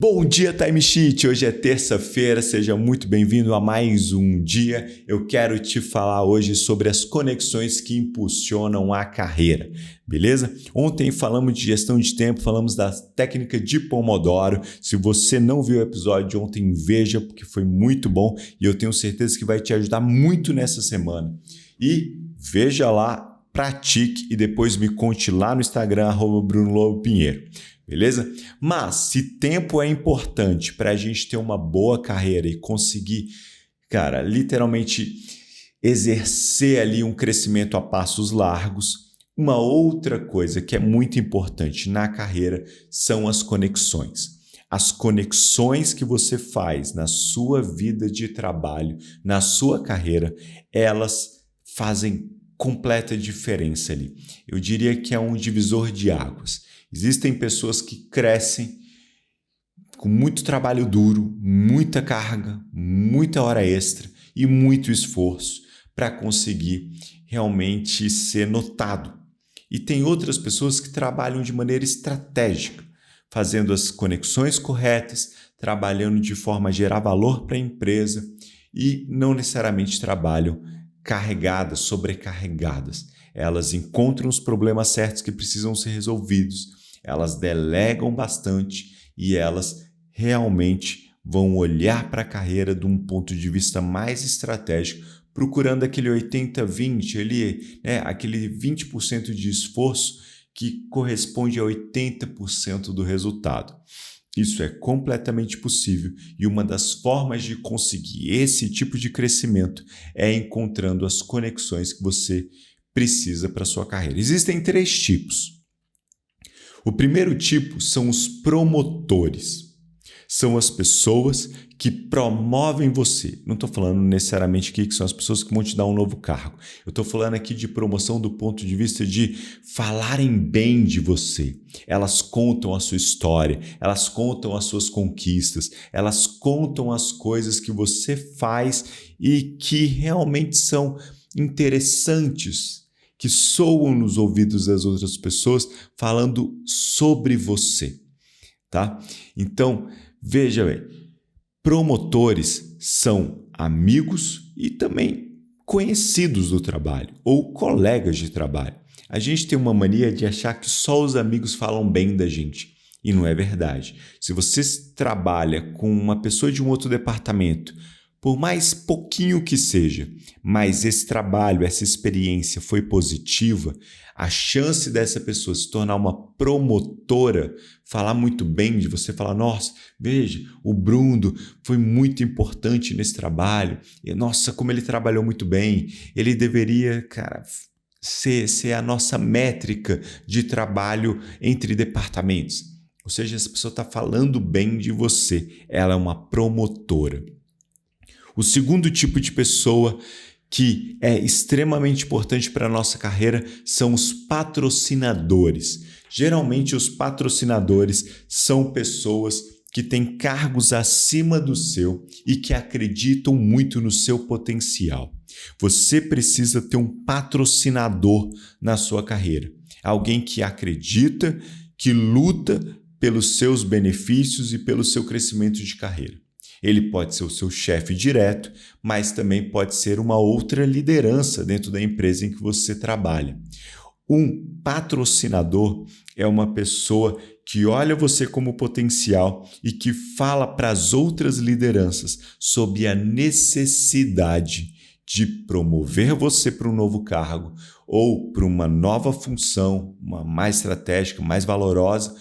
Bom dia, Time Sheet! Hoje é terça-feira, seja muito bem-vindo a mais um dia. Eu quero te falar hoje sobre as conexões que impulsionam a carreira, beleza? Ontem falamos de gestão de tempo, falamos da técnica de Pomodoro. Se você não viu o episódio de ontem, veja, porque foi muito bom e eu tenho certeza que vai te ajudar muito nessa semana. E veja lá, pratique e depois me conte lá no Instagram, @BrunoLoboPinheiro. Beleza? Mas se tempo é importante para a gente ter uma boa carreira e conseguir, literalmente exercer ali um crescimento a passos largos, uma outra coisa que é muito importante na carreira são as conexões. As conexões que você faz na sua vida de trabalho, na sua carreira, elas fazem completa diferença ali. Eu diria que é um divisor de águas. Existem pessoas que crescem com muito trabalho duro, muita carga, muita hora extra e muito esforço para conseguir realmente ser notado. E tem outras pessoas que trabalham de maneira estratégica, fazendo as conexões corretas, trabalhando de forma a gerar valor para a empresa e não necessariamente trabalham carregadas, sobrecarregadas. Elas encontram os problemas certos que precisam ser resolvidos. Elas delegam bastante e elas realmente vão olhar para a carreira de um ponto de vista mais estratégico, procurando aquele 80-20 ali, aquele 20% de esforço que corresponde a 80% do resultado. Isso é completamente possível e uma das formas de conseguir esse tipo de crescimento é encontrando as conexões que você precisa para a sua carreira. Existem 3 tipos. O primeiro tipo são os promotores. São as pessoas que promovem você. Não estou falando necessariamente aqui que são as pessoas que vão te dar um novo cargo. Eu estou falando aqui de promoção do ponto de vista de falarem bem de você. Elas contam a sua história, elas contam as suas conquistas, elas contam as coisas que você faz e que realmente são interessantes, que soam nos ouvidos das outras pessoas falando sobre você, tá? Então, veja bem, promotores são amigos e também conhecidos do trabalho ou colegas de trabalho. A gente tem uma mania de achar que só os amigos falam bem da gente e não é verdade. Se você trabalha com uma pessoa de um outro departamento, por mais pouquinho que seja, mas esse trabalho, essa experiência foi positiva, a chance dessa pessoa se tornar uma promotora, falar muito bem de você, falar, nossa, veja, o Bruno foi muito importante nesse trabalho, e, nossa, como ele trabalhou muito bem, ele deveria, ser a nossa métrica de trabalho entre departamentos. Ou seja, essa pessoa está falando bem de você, ela é uma promotora. O segundo tipo de pessoa que é extremamente importante para a nossa carreira são os patrocinadores. Geralmente, os patrocinadores são pessoas que têm cargos acima do seu e que acreditam muito no seu potencial. Você precisa ter um patrocinador na sua carreira. Alguém que acredita, que luta pelos seus benefícios e pelo seu crescimento de carreira. Ele pode ser o seu chefe direto, mas também pode ser uma outra liderança dentro da empresa em que você trabalha. Um patrocinador é uma pessoa que olha você como potencial e que fala para as outras lideranças sobre a necessidade de promover você para um novo cargo ou para uma nova função, uma mais estratégica, mais valorosa.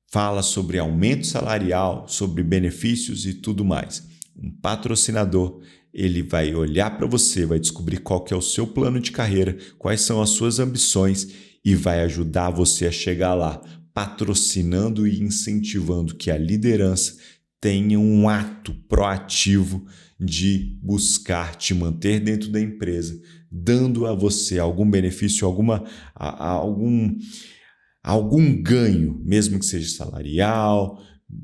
Fala sobre aumento salarial, sobre benefícios e tudo mais. Um patrocinador, ele vai olhar para você, vai descobrir qual que é o seu plano de carreira, quais são as suas ambições e vai ajudar você a chegar lá, patrocinando e incentivando que a liderança tenha um ato proativo de buscar te manter dentro da empresa, dando a você algum benefício, algum ganho, mesmo que seja salarial,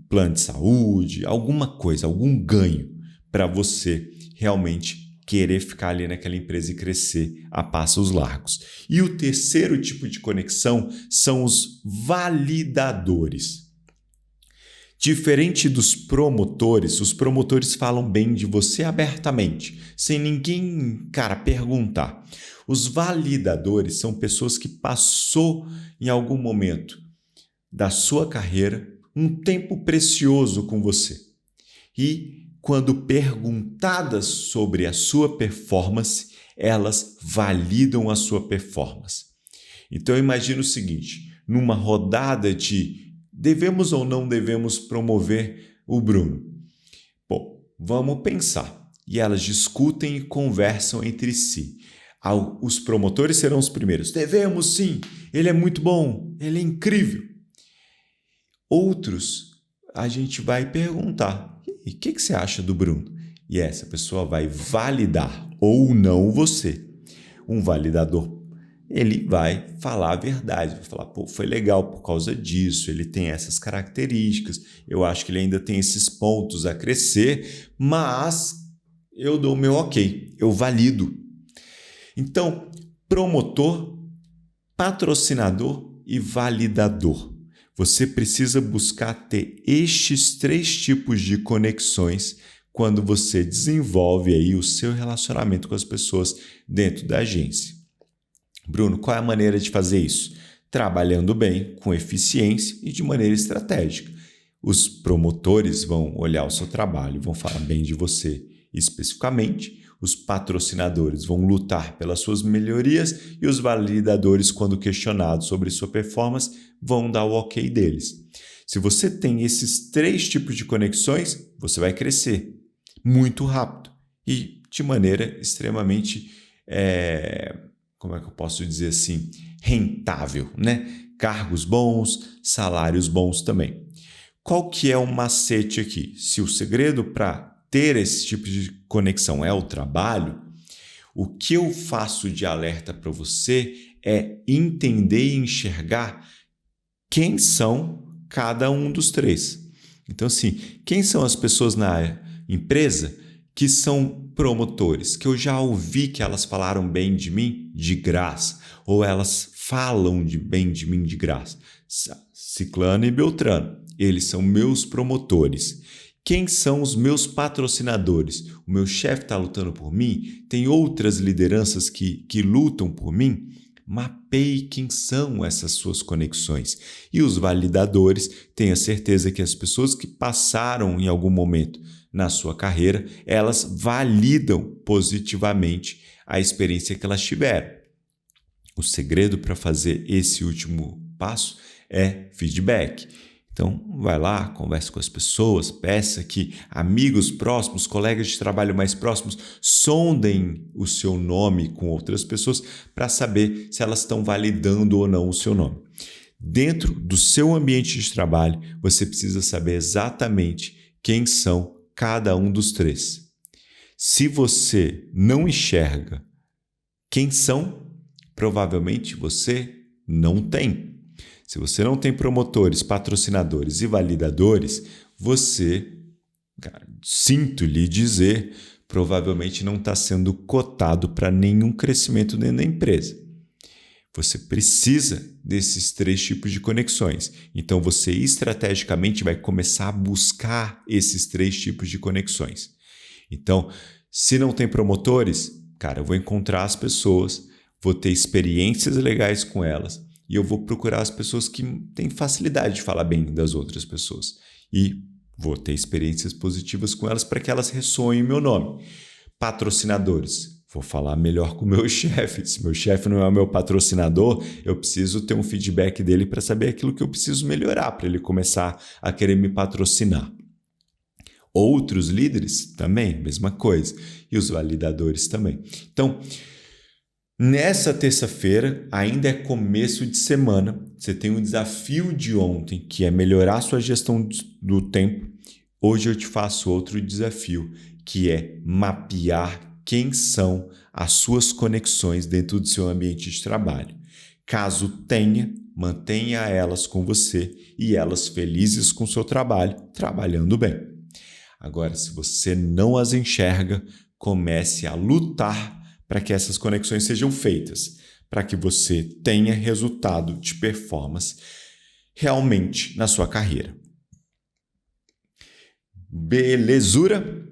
plano de saúde, alguma coisa, algum ganho para você realmente querer ficar ali naquela empresa e crescer a passos largos. E o terceiro tipo de conexão são os validadores. Diferente dos promotores, os promotores falam bem de você abertamente, sem ninguém, perguntar. Os validadores são pessoas que passou em algum momento da sua carreira um tempo precioso com você. E quando perguntadas sobre a sua performance, elas validam a sua performance. Então imagina o seguinte, numa rodada de devemos ou não devemos promover o Bruno? Bom, vamos pensar. E elas discutem e conversam entre si. Os promotores serão os primeiros. Devemos sim, ele é muito bom, ele é incrível. Outros, a gente vai perguntar, e o que você acha do Bruno? E essa pessoa vai validar ou não você. Um validador, ele vai falar a verdade, vai falar, foi legal por causa disso, ele tem essas características, eu acho que ele ainda tem esses pontos a crescer, mas eu dou o meu ok, eu valido. Então, promotor, patrocinador e validador. Você precisa buscar ter estes 3 tipos de conexões quando você desenvolve aí o seu relacionamento com as pessoas dentro da agência. Bruno, qual é a maneira de fazer isso? Trabalhando bem, com eficiência e de maneira estratégica. Os promotores vão olhar o seu trabalho, vão falar bem de você especificamente. Os patrocinadores vão lutar pelas suas melhorias e os validadores, quando questionados sobre sua performance, vão dar o ok deles. Se você tem esses 3 tipos de conexões, você vai crescer muito rápido e de maneira extremamente, como é que eu posso dizer assim, rentável, né? Cargos bons, salários bons também. Qual que é o macete aqui? Se o segredo para ter esse tipo de conexão é o trabalho, o que eu faço de alerta para você é entender e enxergar quem são cada um dos 3. Então, assim, quem são as pessoas na empresa que são promotores, que eu já ouvi que elas falaram bem de mim de graça, ou elas falam bem de mim de graça. Ciclano e Beltrano, eles são meus promotores. Quem são os meus patrocinadores? O meu chefe está lutando por mim? Tem outras lideranças que lutam por mim? Mapeie quem são essas suas conexões. E os validadores, tenha certeza que as pessoas que passaram em algum momento na sua carreira, elas validam positivamente a experiência que elas tiveram. O segredo para fazer esse último passo é feedback. Então, vai lá, converse com as pessoas, peça que amigos próximos, colegas de trabalho mais próximos, sondem o seu nome com outras pessoas para saber se elas estão validando ou não o seu nome. Dentro do seu ambiente de trabalho, você precisa saber exatamente quem são cada um dos 3. Se você não enxerga quem são, provavelmente você não tem. Se você não tem promotores, patrocinadores e validadores, você, sinto lhe dizer, provavelmente não está sendo cotado para nenhum crescimento dentro da empresa. Você precisa desses 3 tipos de conexões. Então, você estrategicamente vai começar a buscar esses 3 tipos de conexões. Então, se não tem promotores, eu vou encontrar as pessoas, vou ter experiências legais com elas, e eu vou procurar as pessoas que têm facilidade de falar bem das outras pessoas. E vou ter experiências positivas com elas para que elas ressoem o meu nome. Patrocinadores. Vou falar melhor com o meu chefe. Se meu chefe não é o meu patrocinador, eu preciso ter um feedback dele para saber aquilo que eu preciso melhorar, para ele começar a querer me patrocinar. Outros líderes também, mesma coisa. E os validadores também. Então, nessa terça-feira, ainda é começo de semana, você tem um desafio de ontem, que é melhorar sua gestão do tempo. Hoje eu te faço outro desafio, que é mapear quem são as suas conexões dentro do seu ambiente de trabalho. Caso tenha, mantenha elas com você e elas felizes com o seu trabalho, trabalhando bem. Agora, se você não as enxerga, comece a lutar para que essas conexões sejam feitas, para que você tenha resultado de performance realmente na sua carreira. Belezura?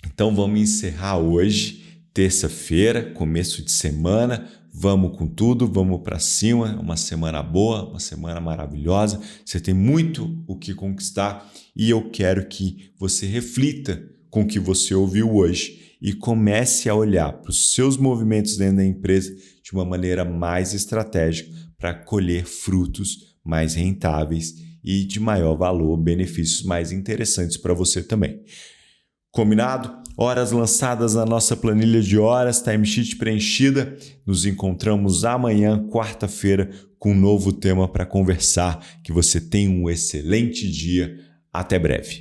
Então vamos encerrar hoje, terça-feira, começo de semana. Vamos com tudo, vamos para cima. Uma semana boa, uma semana maravilhosa. Você tem muito o que conquistar e eu quero que você reflita com o que você ouviu hoje e comece a olhar para os seus movimentos dentro da empresa de uma maneira mais estratégica para colher frutos mais rentáveis e de maior valor, benefícios mais interessantes para você também. Combinado? Horas lançadas na nossa planilha de horas, timesheet preenchida. Nos encontramos amanhã, quarta-feira, com um novo tema para conversar. Que você tenha um excelente dia. Até breve.